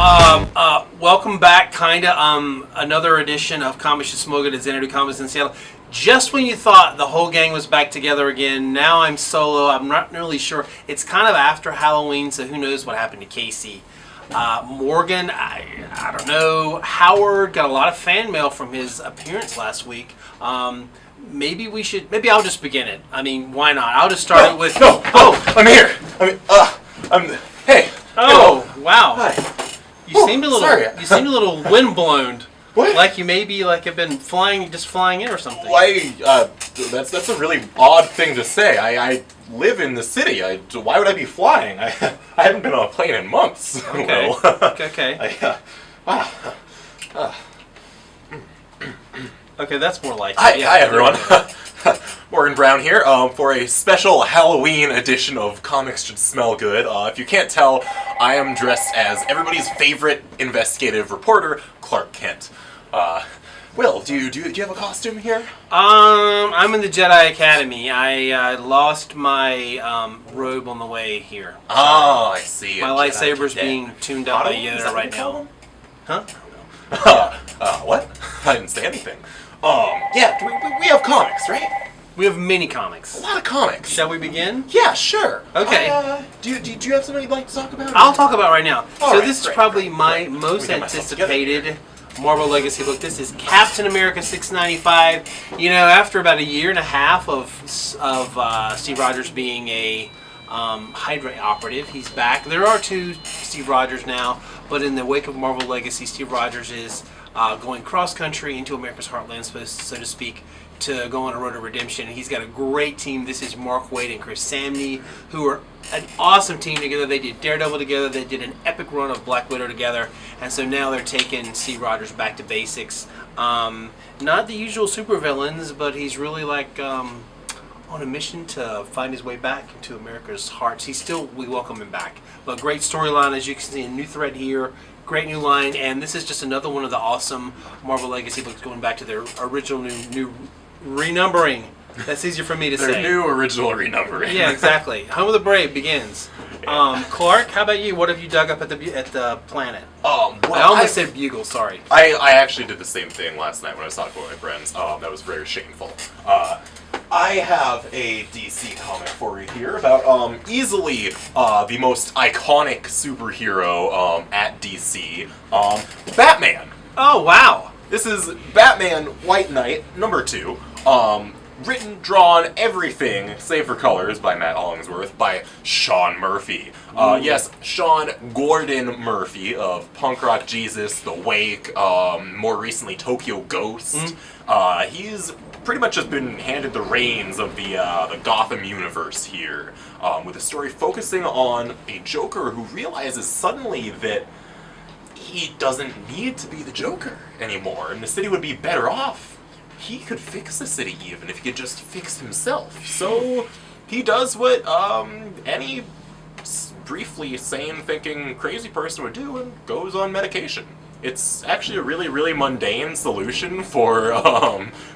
Welcome back, another edition of Comics Should Smell Good at Zanadu Comics in Seattle. Just when you thought the whole gang was back together again, now I'm solo. I'm not really sure. It's kind of after Halloween, so who knows what happened to Casey. Morgan, I don't know. Howard got a lot of fan mail from his appearance last week. Maybe I'll just begin it. I mean, why not? I'll just start it with... I'm here. Hey. Oh, wow. Hi. You seemed a little windblown. What? Like you maybe have been flying in or something. Why? That's a really odd thing to say. I live in the city. Why would I be flying? I haven't been on a plane in months. Okay. Okay. Okay, that's more like it. Hi everyone. Morgan Brown here for a special Halloween edition of Comics Should Smell Good. If you can't tell, I am dressed as everybody's favorite investigative reporter, Clark Kent. Will, do you have a costume here? I'm in the Jedi Academy. I lost my robe on the way here. Oh, I see. My lightsaber's being tuned up by Yoda right now. Huh? What? I didn't say anything. Yeah, we have comics, right? We have mini comics. A lot of comics. Shall we begin? Yeah, sure. Okay. Do you have something you'd like to talk about? I'll talk about it right now. This is probably my great. most anticipated Marvel Legacy book. This is Captain America 695. You know, after about a year and a half of Steve Rogers being a Hydra operative, he's back. There are two Steve Rogers now, but in the wake of Marvel Legacy, Steve Rogers is going cross-country into America's heartland, so to speak, to go on a road to redemption. He's got a great team. This is Mark Waid and Chris Samney, who are an awesome team together. They did Daredevil together. They did an epic run of Black Widow together. And so now they're taking Steve Rogers back to basics. Not the usual supervillains, but he's really on a mission to find his way back into America's hearts. We welcome him back. But great storyline, as you can see, a new thread here. Great new line, and this is just another one of the awesome Marvel Legacy books going back to their original new renumbering. That's easier for me to say. Their new original renumbering. Yeah, exactly. Home of the Brave begins. Yeah. Clark, how about you? What have you dug up at the planet? I almost said Bugle. Sorry. I actually did the same thing last night when I was talking with my friends. That was very shameful. I have a DC comic for you here about easily the most iconic superhero at DC, Batman. Oh, wow. This is Batman White Knight #2. Written, drawn, everything, save for colors, by Matt Hollingsworth, by Sean Murphy. Yes, Sean Gordon Murphy of Punk Rock Jesus, The Wake, more recently Tokyo Ghost. He's pretty much just been handed the reins of the Gotham universe here, with a story focusing on a Joker who realizes suddenly that he doesn't need to be the Joker anymore, and the city would be better off. He could fix the city even if he could just fix himself. So he does what any briefly sane thinking crazy person would do and goes on medication. It's actually a really, really mundane solution for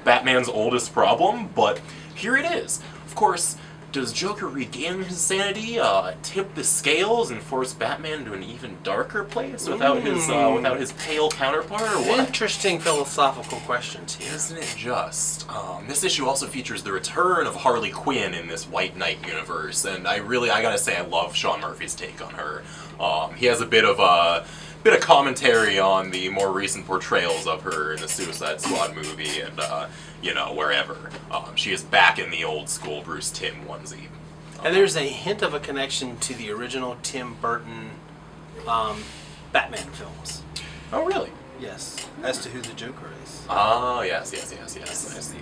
Batman's oldest problem, but here it is. Of course, does Joker regain his sanity, tip the scales, and force Batman to an even darker place without his pale counterpart, or what? Interesting philosophical questions here. Isn't it just? This issue also features the return of Harley Quinn in this White Knight universe, and I gotta say I love Sean Murphy's take on her. He has a bit of commentary on the more recent portrayals of her in the Suicide Squad movie and, wherever. She is back in the old school Bruce Timm onesie. And there's a hint of a connection to the original Tim Burton Batman films. Oh, really? Yes, as to who the Joker is. Oh, yes, I see.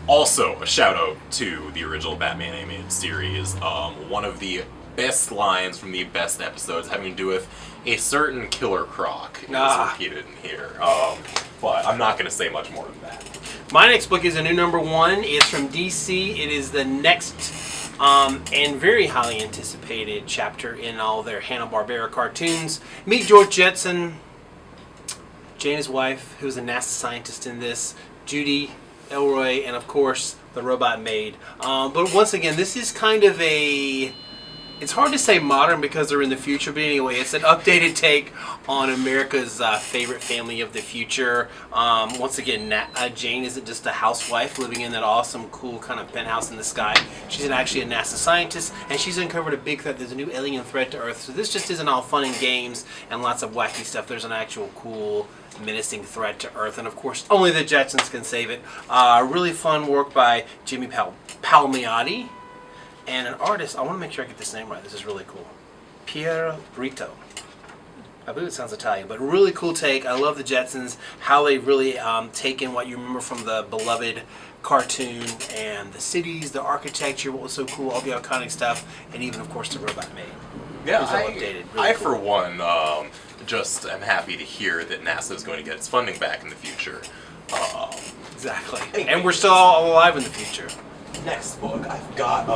Also, a shout out to the original Batman animated series. One of the best lines from the best episodes having to do with a certain Killer Croc is repeated in here. But I'm not going to say much more than that. My next book is a new #1. It's from DC. It is the next and very highly anticipated chapter in all their Hanna-Barbera cartoons. Meet George Jetson, Jane, his wife, who's a NASA scientist in this, Judy, Elroy, and of course the robot maid. But once again, this is kind of a It's hard to say modern because they're in the future, but anyway, it's an updated take on America's favorite family of the future. Once again, Jane isn't just a housewife living in that awesome, cool kind of penthouse in the sky. She's actually a NASA scientist, and she's uncovered a big threat. There's a new alien threat to Earth, so this just isn't all fun and games and lots of wacky stuff. There's an actual cool, menacing threat to Earth, and of course, only the Jetsons can save it. Really fun work by Jimmy Palmiotti. And an artist, I want to make sure I get this name right. This is really cool. Piero Brito. I believe it sounds Italian, but really cool take. I love the Jetsons, how they really taken what you remember from the beloved cartoon and the cities, the architecture, what was so cool, all the iconic stuff, and even, of course, the robot maid. Yeah, Really cool. for one, just am happy to hear that NASA is going to get its funding back in the future. Exactly. Anyway. And we're still all alive in the future. Next book, I've got,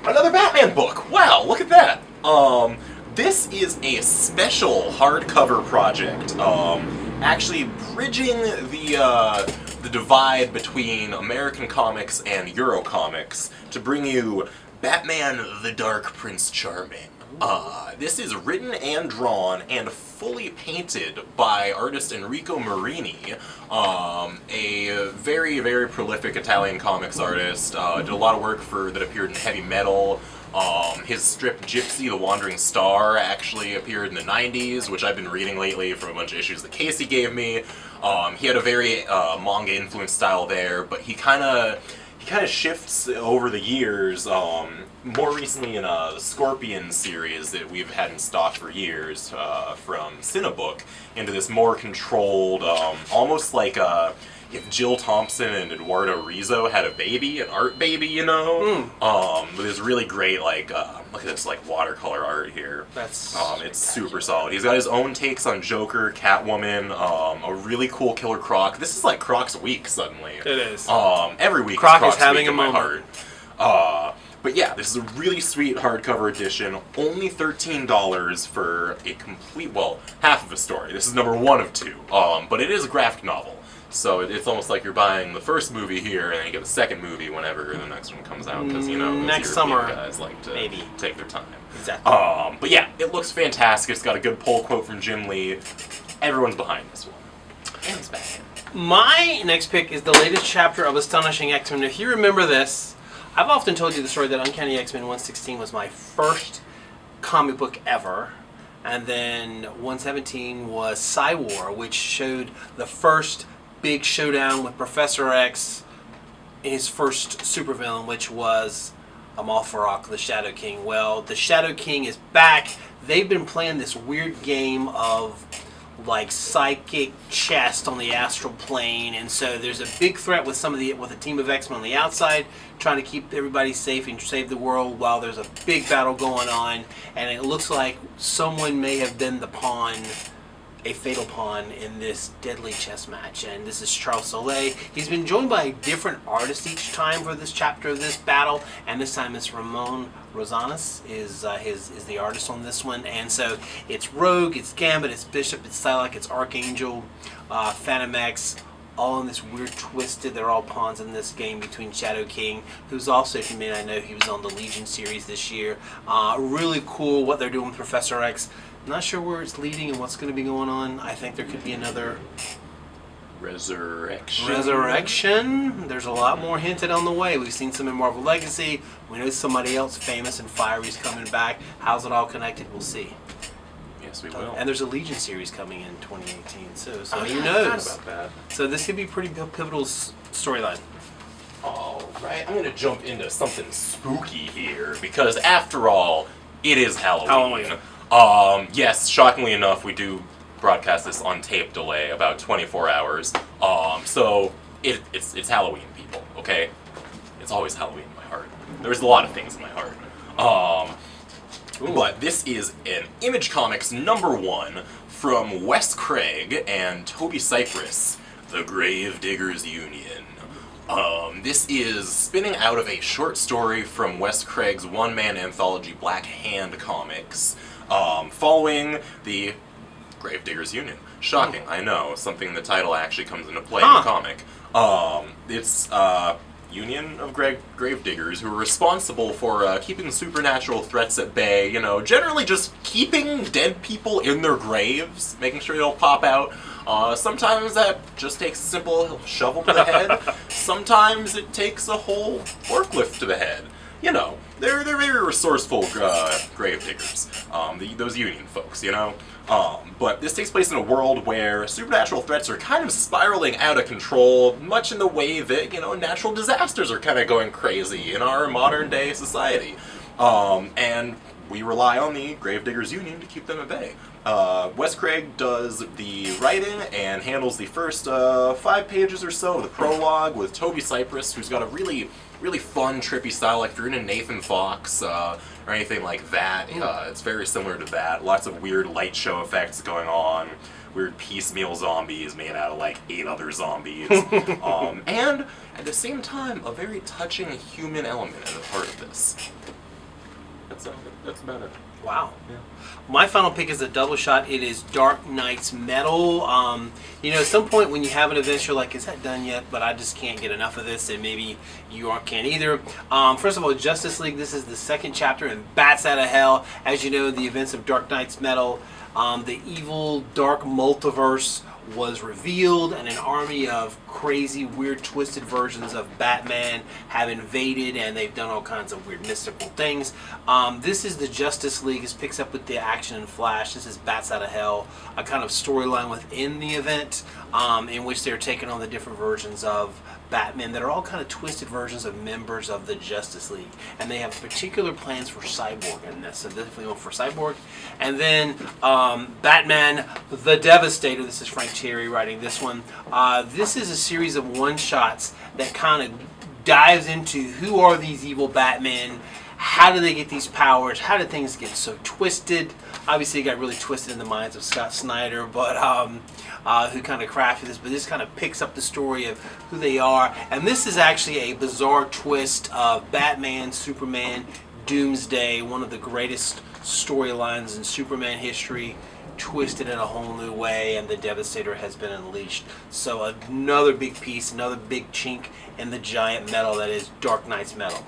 another Batman book. Wow, look at that. This is a special hardcover project, actually bridging the divide between American comics and Euro comics to bring you Batman the Dark Prince Charming. This is written and drawn and fully painted by artist Enrico Marini, a very, very prolific Italian comics artist. Did a lot of work that appeared in Heavy Metal. His strip Gypsy the Wandering Star actually appeared in the 90s, which I've been reading lately from a bunch of issues that Casey gave me. He had a very manga-influenced style there, but he kind of shifts over the years, more recently in the Scorpion series that we've had in stock for years from Cinebook, into this more controlled, almost like if Jill Thompson and Eduardo Rizzo had a baby, an art baby, you know? With this really great, look at this, watercolor art here. It's super solid. He's got his own takes on Joker, Catwoman, a really cool Killer Croc. This is like Croc's week, suddenly. It is. Every week Croc Croc's is having week a in my moment. heart. But yeah, this is a really sweet hardcover edition. Only $13 for a complete, half of a story. This is number 1 of 2. But it is a graphic novel. So it's almost like you're buying the first movie here, and then you get the second movie whenever the next one comes out, because those next European summer, guys like to maybe take their time. Exactly. But yeah, it looks fantastic. It's got a good pull quote from Jim Lee. Everyone's behind this one. And it's Batman. My next pick is the latest chapter of Astonishing X-Men. If you remember this, I've often told you the story that Uncanny X-Men 116 was my first comic book ever. And then 117 was Psywar, which showed the first big showdown with Professor X in his first supervillain, which was Amalfarak, the Shadow King. Well, the Shadow King is back. They've been playing this weird game of psychic chess on the astral plane, and so there's a big threat with a team of X-Men on the outside trying to keep everybody safe and save the world while there's a big battle going on, and it looks like someone may have been a fatal pawn in this deadly chess match. And this is Charles Soule. He's been joined by a different artist each time for this chapter of this battle, and this time it's Ramon Rosales is the artist on this one. And so it's Rogue, it's Gambit, it's Bishop, it's Psylocke, it's Archangel, Phantom X, all in this weird twisted, they're all pawns in this game between Shadow King, who's also, if you may not know, he was on the Legion series this year. Really cool what they're doing with Professor X. Not sure where it's leading and what's going to be going on. I think there could be another Resurrection. There's a lot more hinted on the way. We've seen some in Marvel Legacy. We know somebody else famous and fiery is coming back. How's it all connected? We'll see. Yes, we will. And there's a Legion series coming in 2018, so who knows? About that. So this could be a pretty pivotal storyline. All right, I'm going to jump into something spooky here, because after all, it is Halloween. Yes, shockingly enough, we do broadcast this on tape delay, about 24 hours. So it's Halloween, people, okay? It's always Halloween in my heart. There's a lot of things in my heart. But this is an Image Comics #1 from Wes Craig and Toby Cypress, The Gravediggers Union. This is spinning out of a short story from Wes Craig's one-man anthology Black Hand Comics, following the Gravediggers Union. Shocking, I know. Something the title actually comes into play in the comic. It's union of gravediggers who are responsible for keeping supernatural threats at bay. You know, generally just keeping dead people in their graves, making sure they don't pop out. Sometimes that just takes a simple shovel to the head. Sometimes it takes a whole forklift to the head. You know, they're very resourceful gravediggers, those union folks, you know? But this takes place in a world where supernatural threats are kind of spiraling out of control, much in the way that, you know, natural disasters are kind of going crazy in our modern day society. And we rely on the Gravediggers Union to keep them at bay. Wes Craig does the writing and handles the first 5 pages or so of the prologue with Toby Cypress, who's got a really fun, trippy style. Like if you're into Nathan Fox or anything like that, it's very similar to that. Lots of weird light show effects going on. Weird piecemeal zombies made out of like 8 other zombies. And at the same time, a very touching human element as a part of this. That's about it. Wow. Yeah. My final pick is a double shot. It is Dark Knight's Metal. You know, at some point when you have an event, you're like, is that done yet? But I just can't get enough of this, and maybe you can't either. First of all, Justice League, this is the 2nd chapter in Bats Out of Hell. As you know, the events of Dark Knight's Metal, the evil dark multiverse was revealed, and an army of crazy, weird, twisted versions of Batman have invaded, and they've done all kinds of weird, mystical things. This is the Justice League. This picks up with the action and Flash. This is Bats Out of Hell, a kind of storyline within the event, in which they're taking on the different versions of Batman that are all kind of twisted versions of members of the Justice League, and they have particular plans for Cyborg in this, so definitely one for Cyborg. And then Batman the Devastator. This is Frank Cherry writing this one. This is a series of one-shots that kind of dives into who are these evil Batmen, how do they get these powers, how did things get so twisted. Obviously it got really twisted in the minds of Scott Snyder, but who kind of crafted this, but this kind of picks up the story of who they are. And this is actually a bizarre twist of Batman, Superman, Doomsday, one of the greatest storylines in Superman history, twisted in a whole new way, and the Devastator has been unleashed. So another big piece, another big chink in the giant metal that is Dark Knight's Metal.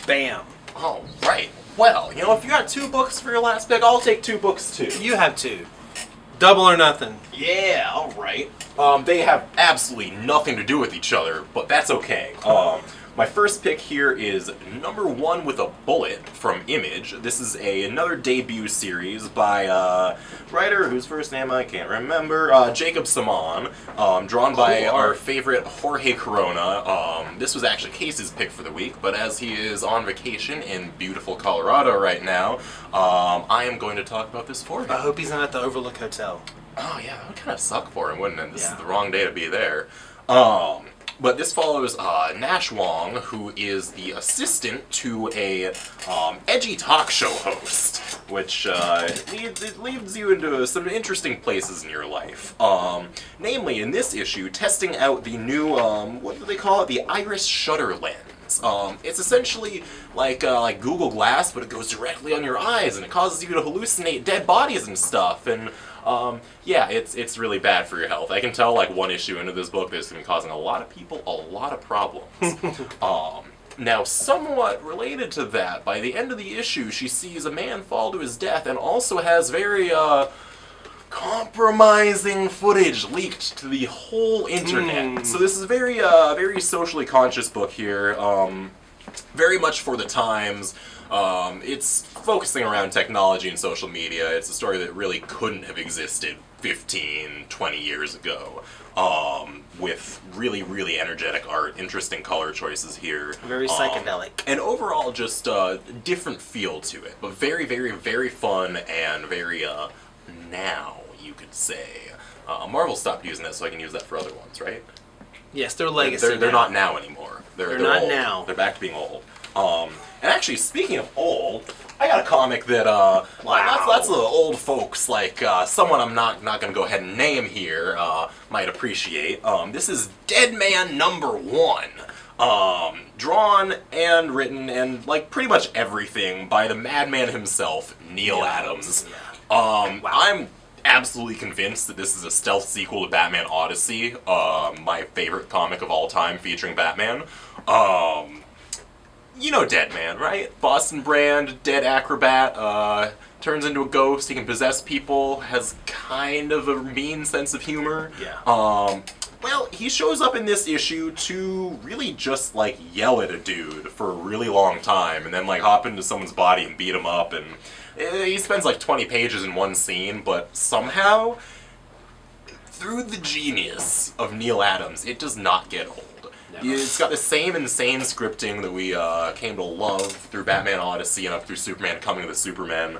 Bam! All right. Well, you know, if you got 2 books for your last pick, I'll take 2 books too. You have 2. Double or nothing. Yeah, all right. They have absolutely nothing to do with each other, but that's okay. My first pick here is number 1 with a Bullet from Image. This is another debut series by a writer whose first name I can't remember, Jacob Simon, drawn by our favorite Jorge Corona. This was actually Casey's pick for the week, but as he is on vacation in beautiful Colorado right now, I am going to talk about this for him. I hope he's not at the Overlook Hotel. Oh yeah, that would kind of suck for him, wouldn't it? This is the wrong day to be there. But this follows Nash Wong, who is the assistant to a edgy talk show host, which it leads you into some interesting places in your life. Namely, in this issue, testing out the new, what do they call it? The Iris Shutter Lens. It's essentially like Google Glass, but it goes directly on your eyes, and it causes you to hallucinate dead bodies and stuff, and yeah, it's really bad for your health. I can tell, like, 1 issue into this book, this is going to be causing a lot of people a lot of problems. Now, somewhat related to that, by the end of the issue, she sees a man fall to his death and also has very, compromising footage leaked to the whole internet. So this is a very, very socially conscious book here, very much for the times. It's focusing around technology and social media. It's a story that really couldn't have existed 15, 20 years ago. With really, really energetic art, interesting color choices here. Very psychedelic. And overall, just a different feel to it. But very, very, very fun and very, now, you could say. Marvel stopped using that, so I can use that for other ones, right? Yes, they're legacy. They're not now anymore. They're not old. now. They're back to being old. And actually, speaking of old, I got a comic that, lots of old folks, like someone I'm not going to go ahead and name here, might appreciate. This is Dead Man #1. Drawn and written and, like, pretty much everything by the madman himself, Neil Adams. Yeah. I'm absolutely convinced that this is a stealth sequel to Batman Odyssey, my favorite comic of all time featuring Batman. You know Deadman, right? Boston Brand, dead acrobat, turns into a ghost, he can possess people, has kind of a mean sense of humor. Yeah. Well, he shows up in this issue to really just, like, yell at a dude for a really long time, and then, like, hop into someone's body and beat him up, and he spends, like, 20 pages in one scene, but somehow, through the genius of Neil Adams, it does not get old. Never. It's got the same insane scripting that we came to love through Batman Odyssey and up through Superman Coming of the Supermen.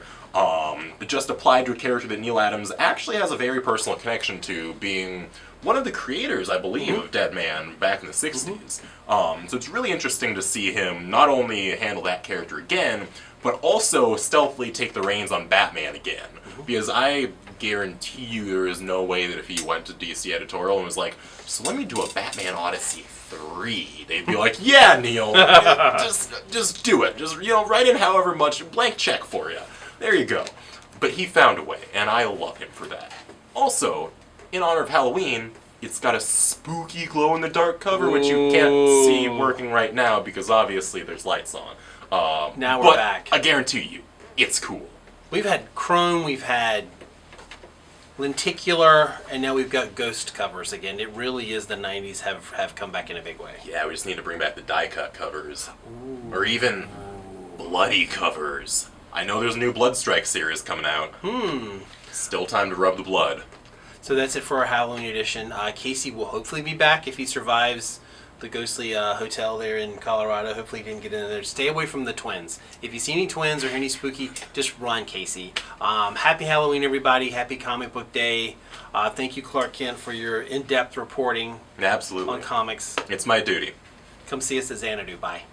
Just applied to a character that Neil Adams actually has a very personal connection to, being one of the creators, I believe, of Deadman back in the 60s. So it's really interesting to see him not only handle that character again, but also stealthily take the reins on Batman again. Because I guarantee you there is no way that if he went to DC editorial and was like, so let me do a Batman Odyssey 3, they'd be like, yeah, Neil, just do it. Just, write in however much, blank check for you. There you go. But he found a way, and I love him for that. Also, in honor of Halloween, it's got a spooky glow-in-the-dark cover, which you can't see working right now because obviously there's lights on. Now we're back. I guarantee you, it's cool. We've had chrome, we've had lenticular, and now we've got ghost covers again. It really is the 90s have come back in a big way. Yeah, we just need to bring back the die-cut covers. Or even bloody covers. I know there's a new Bloodstrike series coming out. Still time to rub the blood. So that's it for our Halloween edition. Casey will hopefully be back if he survives the ghostly hotel there in Colorado. Hopefully he didn't get in there. Stay away from the twins. If you see any twins or any spooky, just run, Casey. Happy Halloween, everybody. Happy Comic Book Day. Thank you, Clark Kent, for your in-depth reporting Absolutely. on comics. It's my duty. Come see us at Xanadu. Bye.